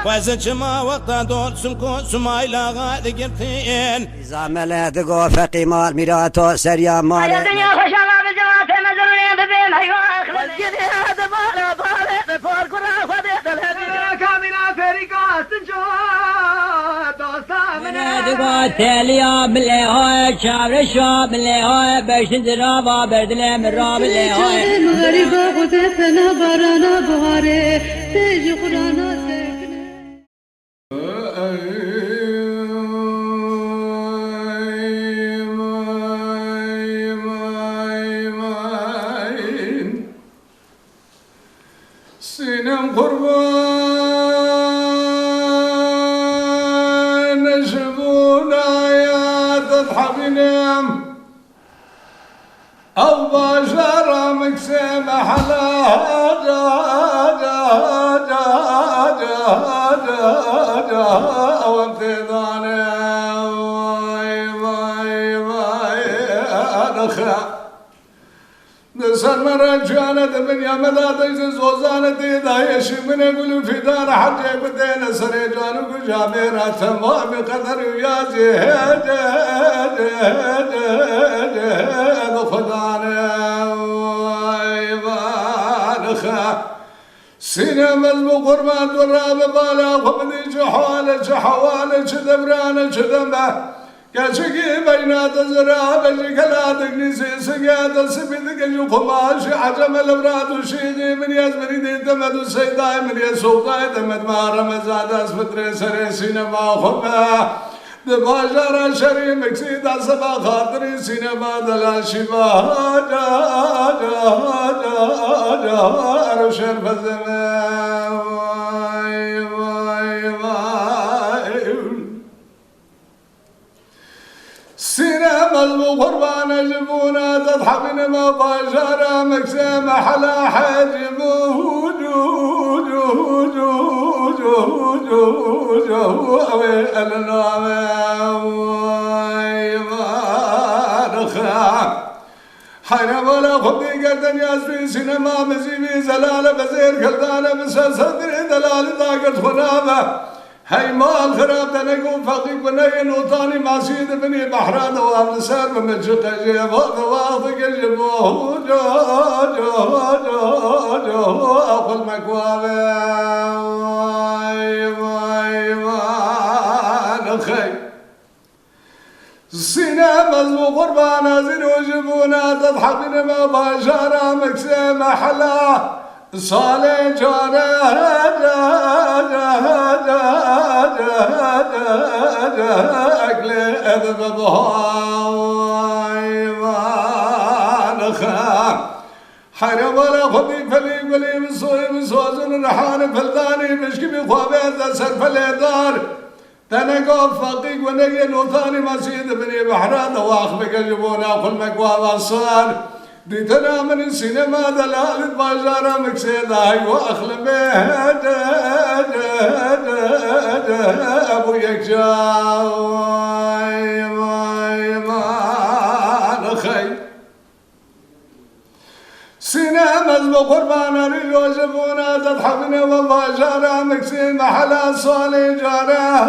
وزج ما وقتا دول سنكو سمايلا غادي قرتين إذا ملات قوفقي مال ميراتو سريا مال الدنيا خوش الله بجوات مزرين ببين هيواخ والجدي هذا بالا بالا فوق رافض الهدي كامنا فريقات تنجوات دوستا دقات تاليا باللي هاي شعر الشعب اللي هاي باش ندرابا بردلي من راب اللي هاي مغربا غدتنا برانا بهاري تيجي قرانا سينم قربان نجبونا يا تضحبنام أو بشر مكسم حلا وانتظانا نسال مرجانة الدنيا مدادة زوزانة دايش من يقول في دار حجة بدينا سريجان وجابيرة تمام قدر ويا زهد خدانا ويبارخا سينا مذبو قربان دراب بالا خبدي جحوالة حوالة دبرانة دمه كشكي بينات الزراب شكلات كنيسة سقيات سبيل كشو خماش عجم الأبراد وشيدي من يزمري دي تمد السيداي من يسوقاي تمد ما رمزاد أسفتري سري سينما خبا دباجر شري مكسيد أسبا خاطري سينما دلا شبا أرشر فزمان سينا مذبو قربان جبونا تضحبن ما باشارة مكسام حلا حاجبو حين ولا خبي قردن ياسري سينما مزيبي زلالة بزير كردانة بسصدري دلالة طاقت خنابة هاي مال خراب تنقوم فقيق ونين وطاني معسيد بني بحران وام نسار بمجق جيب واضق جبوه جو أقل مكوابي نخي سينا مذبو قربانا زين وجبونا تضحبنا ما باشارة مكسيم حلا صالح جارة أكل أذب بهاي وانخا حرم ولا خبي فلي ولي مسوي مسوزن رحان فلداني مشكي بخوابي سر فليدار تنقف فقيق ونقي نوثاني مسيد بني بحران واخبك جبونا قل مكواب الصال ديتنا من السينما دلالة بازارة مكسيداي واخل بيت ابو يكجاوي ما نخي سينما ذبو قربانا ليوجبونا تضحبنا وبازارة مكسيد محلا صالي جارة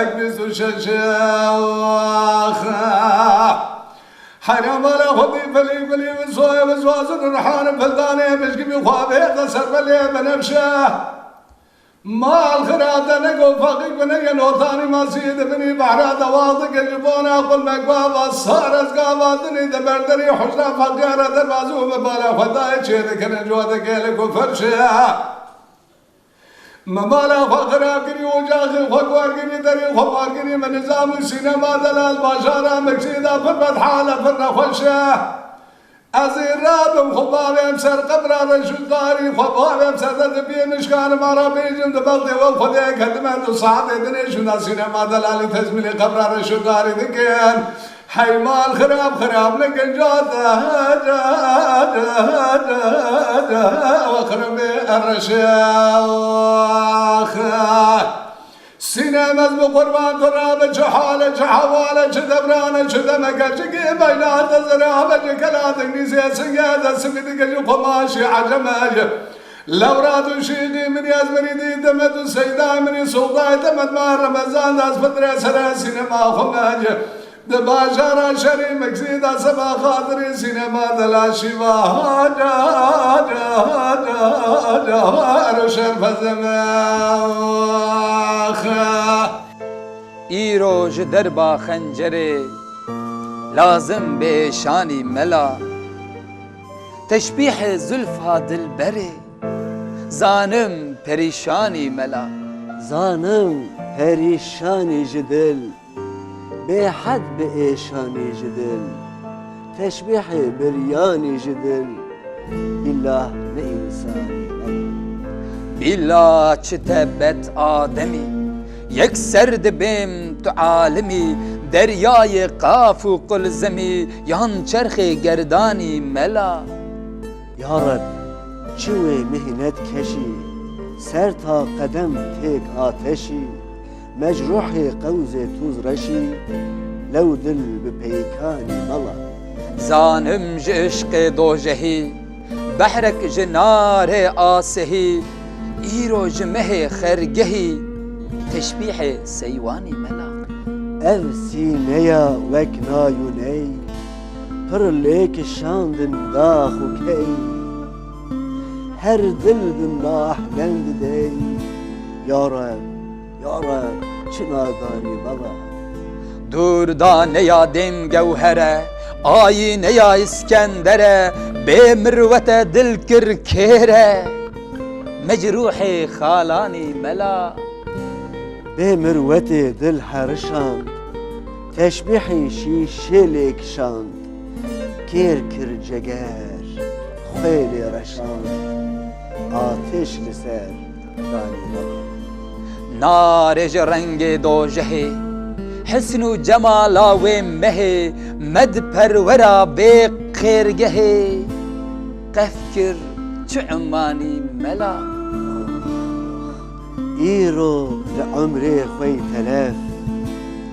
أكبس ششاوخا حرام ولا خبي فلي فلي وزوي وزوازن رحان فلداني مشكي بخوابي قصر بلي بنفشه ما الخراب تنقو فقيق ونقي نوثاني ما سيد بني بحرات واضق الجبونا قل مقبابا صار اسقاباتني دبردري حجنا فقيارة دربازو مبالا خداي چيدك نجواتك يلك وفرشه مبالا خراب كري وجاخي خقوار كري دري خبار كري من نظام السينما دلال باشارة مكسيدة فربت حالة فرنا خلشه أزيراتم خبابهم سر قبر رشداري خبابهم سر بينش كان مرا بيجن دبغدي وخدي كدمت وصعد دنيش ناسينا ما دلالي تزميلي قبر رشداري ذكين حيمال خراب لكن جاده وخرب الرشاخ سینمز به قربان تو را به جحال جحوال چه دبران چه دمکر چه که بینات زرا به جکلات نیزی سنگاد سمیدی که جو قماشی عجمه لورات شیقی منی از منی دیدمت و سیدای منی سلطای تمت ماه رمضان دست فتره سرا سینما خماج دباجارا شری مکزید سبا خاطری سینما دلاشی و روشن فزماخ ایروج دربا خنجره لازم به شانی ملا تشبیح زلفها دلبره زانم پریشانی ملا زانم پریشانی جدل به حد به ایشانی جدل تشبیح بریانی جدل بالله نه انسانی بیلا چه تبت آدمی یک سرد بیم تو عالمی دریای قاف و قلزمی یان چرخ گردانی ملا یا رب چوی مهنت کشی سر تا قدم تک آتشی مجروح قوز توز رشی لو دل بپیکانی ملا زانم عشق دوجهی بحرک جنار آسهی ایروج مه خرگهی تشبیح سیوانی ملا ev sineye vek nayuney pırlek şandın dahu key her dildim nahlendi dey ya Rab çınadari bala durda ne ya dem gevhere ayine ya İskender'e be mürvete dil kirkere mecruhi halani mela به مروت دل حرشاند تشبیحی شیشلک شاند کر کر جگر خیل رشاند آتش لسر دانی بابا نارج رنگ دوجهی حسن و جمالا و مه مد پرورا به خیرگهی قفکر چه عمانی ملا ایرو لعمری خوی تلف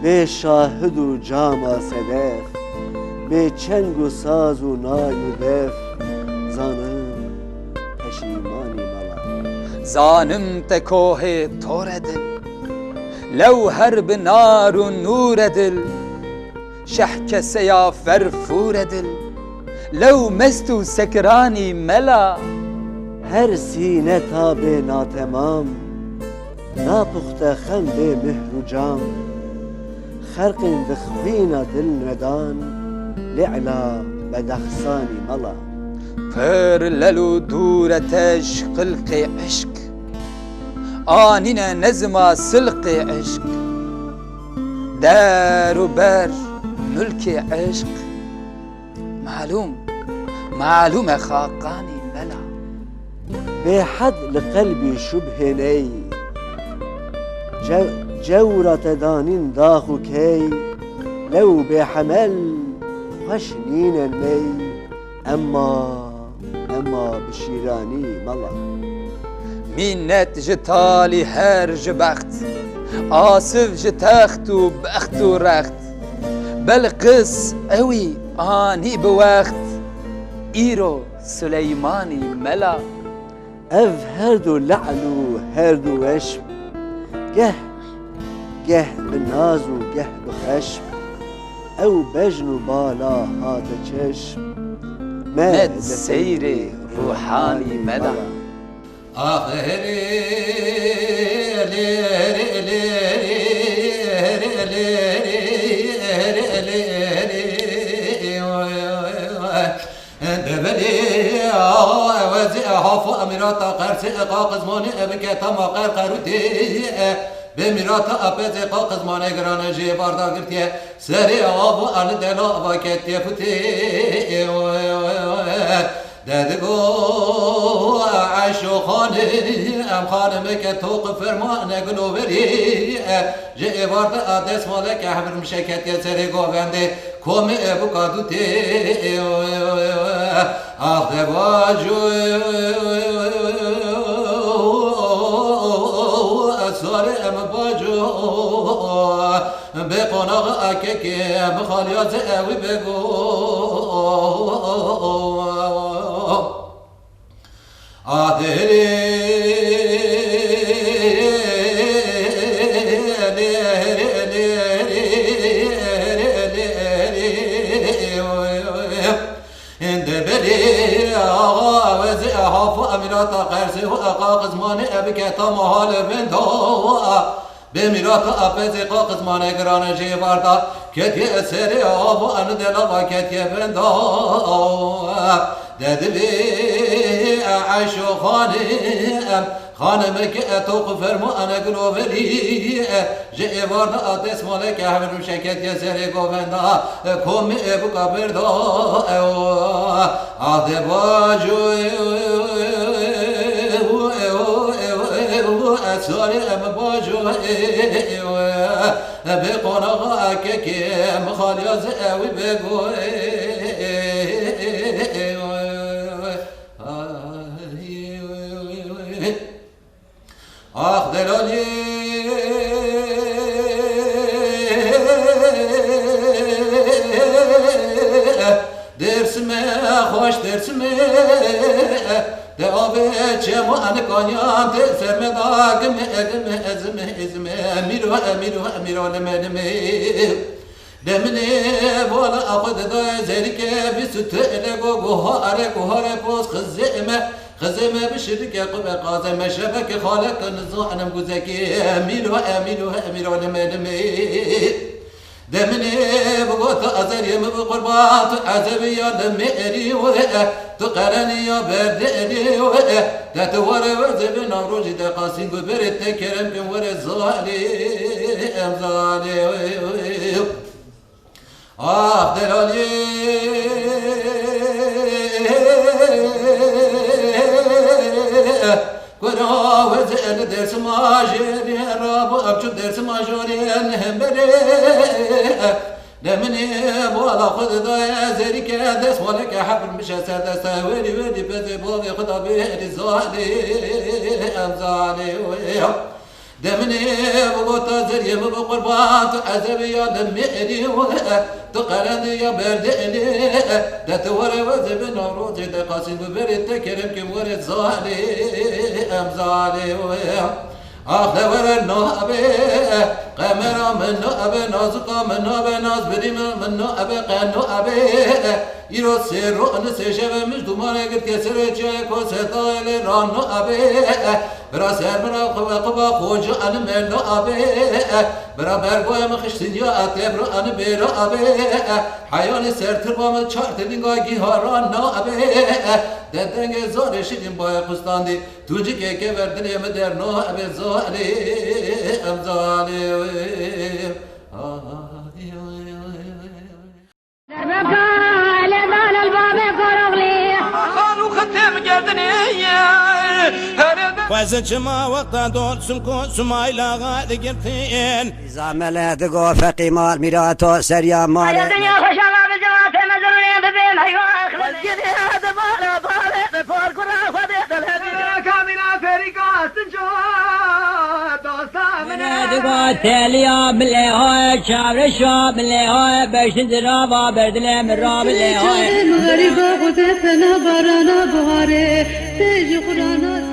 به شاهد و جاما صدف به چنگ و ساز و نای و دف زانم پشیمانی ملا زانم تکوه تور دل لو هرب نار و نور دل شحک سیا فرفور دل لو مست و سکرانی ملا هر سینه تا به ناتمام ناپخته خم به مهر و جام خرق دخوینا دل ندان لعلا بدخسانی ملا پر للو دورتش خلق عشق آنین نزما سلق عشق دار و بر ملک عشق معلوم خاقانی ملا به حد لقلبی شبه نی جورت دانین داخو کی لو به حمل خشنین نی اما بشیرانی ملا مینت جتالی هر جبخت آصف جتخت و بخت و رخت بلقس اوی آنی بوقت ایرو سلیمانی ملا اف هر دو لعل و هر دو وشم گه بناز و گه بخشم او بجن و بالا هات چشم مد سیر روحانی ملا حافظ أميرات قرص قاقز ماني بكتا ما قر قروتي بميرات أبز قاقز ماني قران جي باردا قرتي سري آبو أن دلا باكتي فتي دادقو عشو خاني أم خانمك توق فرمان قلو بري جي باردا أدس مالك أحبر مشاكت يا سري قوغاندي كومي بكادو تي آخده باجو ساري ام باجو بقناغ أكيكي بخاليات أوي بقو أميرات قرسي وأقاق زماني أبكي طمها لبندو بميرات أبزي قاق زماني قران جيبارتا كتي أسري أبو أن دلوا كتي بندو ددبي عشو خاني خانمك أتوق فرمو أنا قلوبري جئ وارد أدس مالك أحمد مشكت يسري قوفندا كومي أبو قبردا أدباجو أساري أمباجو بقناغ أكيكي مخالياز أوي بقو آخ دلالی درسمه خوش درسمه دعوه چمو انکانیان درسمه داگم ازمه میرو نمه دمنه بالا اخد دای زریکه بیست لگو گوهاره پوز خزمه بشرك قب قازم شبك خالق نزوح انا مجوزكي اميرو نمي دمني بقوت ازري بقربات عزبي يا دمئري تقرني يا بردني تتور وزب نوروج دقاسين ببرت كرم بن ور الزالي امزالي دلالي كنا وزن درس ماجري راب أبشر درس ماجري نهمري دمني بولا خد ضايع زريك دس ولك حبل مش سادس ودي بزي بوغي خدا بيدي زالي أمزالي دمني بقوت زري بقربات عزبي يا دمئني تقرني يا بردني تتور وزب نوروز دقاسين ببرد تكرم كم ورد زالي أمزالي ور النوبة قمر من نوبة نازقا من نوبة ناز بريم من نوبة قن نوبة يرو سيرو نسيشة مش دمانة قد كسر جاك وسطايل ران نوبة برا سر برا قبا خوج أنا من نوبة برا برقوي مخشتين يا أتبر أنا برا حيان سر تربام چارت لينگا گيهاران نوبة ددنگ زار شدیم با قستاندی توجی که وردن یم در نوبة زالي أمزالي فاز چما وقتا دول سمكو سمايلا غادي قرتين إذا ملأت قوة قمار ميراتو سريا مال الدنيا خوش الله بجوات مزرني ببين هيواخ والجدي هذا بالا بالا بفور كرا خديت الهدي كامنا فريقا سنجوات دوستا من دقا تاليا بالله شعر شاب بالله باش درابا بردله من راب بالله مغربا غزتنا برانا بهاره تيجي قرانا